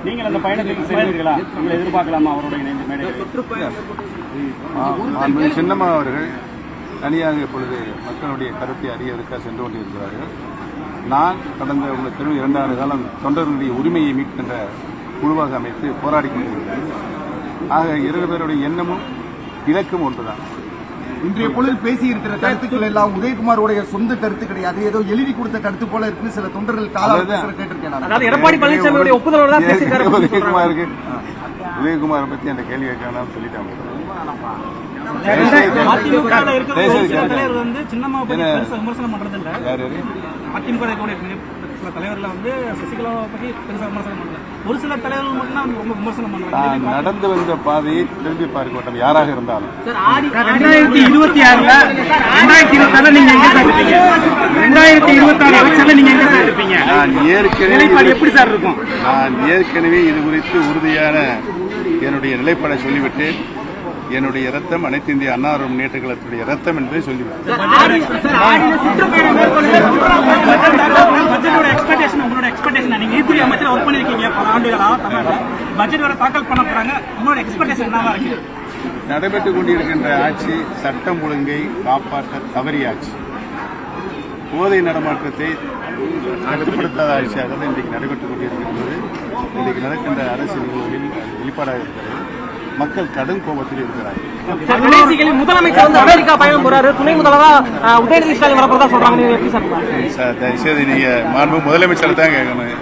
நீங்கள் அந்த பயணத்துக்கு செல்வீர்களா? உங்களை எதிர்பார்க்கலாமா அவரோட இணைந்து மேடையில்? சின்னம்மா அவர்கள் தனியாக இப்பொழுது மக்களுடைய கருத்தை அறியதற்காக சென்று கொண்டிருக்கிறார்கள். நான் கடந்த உங்களுக்கு 2 ஆண்டு காலம் தொண்டர்களுடைய உரிமையை மீட்கின்ற குழுவாக அமைத்து போராடி கொண்டிருக்கிறேன். ஆக 2 பேருடைய எண்ணமும் இலக்கும் ஒன்றுதான். இன்றைய பொழுது பேசியிருக்கிற கருத்துக்கள் எல்லாம் உதயகுமாரோடைய சொந்த கருத்து கிடையாது, ஏதோ எழுதி கொடுத்த கருத்து போல இருக்கு. சில தொண்டர்கள் கேட்டிருக்கேன். எடப்பாடி பழனிசாமியுடைய ஒப்புதலோட உதயகுமாரை பத்தி அந்த கேள்வி கேட்கலாம் சொல்லிட்டாங்க. விமர்சனம் பண்றது இல்ல. அதிமுக சில தலைவர்கள் வந்து சசிகலாவை பத்தி பெருசா விமர்சனம் பண்றாங்க. ஒரு சில தலைவர்கள் மட்டும் ரொம்ப விமர்சனம் பண்றாங்க. நடந்து வந்த பாதையை திரும்பி பார்க்க மாட்டோம் யாராக இருந்தாலும். 2026 நீங்க எங்க சார் இருப்பீங்க? 2026 எலெக்ஷன்ல நீங்க எங்க சார் இருப்பீங்க? நான் ஏற்கனவே எப்படி சார் இருக்கும்? நான் ஏற்கனவே இது குறித்து உறுதியான என்னுடைய நிலைப்பாடை சொல்லிவிட்டு, என்னுடைய ரத்தம் அனைத்து இந்திய அண்ணா முன்னேற்ற கழகத்துடைய ரத்தம் என்பதை சொல்லிவிட்டேன். நடைபெற்றுக் கொண்டிருக்கின்ற ஆட்சி சட்டம் ஒழுங்கை காப்பாற்ற தவறிய ஆட்சி, போதை நடமாட்டத்தை கட்டுப்படுத்தாத ஆட்சியாக இன்றைக்கு நடைபெற்றுக் கொண்டிருக்கின்றது. இன்றைக்கு நடக்கின்ற அரசியல் நிகழ்வுகளில் வெளிப்பாடாக இருக்கிறது. மக்கள் கடும் கோபத்தில் இருக்கிறார்கள். முதலமைச்சர் வந்து அமெரிக்கா பயணம் போறாரு, துணை முதல்வரா உதயநிதி ஸ்டாலின் வரப்போறதா சொல்றாங்க. தயவுசெய்து நீங்க மாண்பு முதலமைச்சர் தான் கேட்கணும்.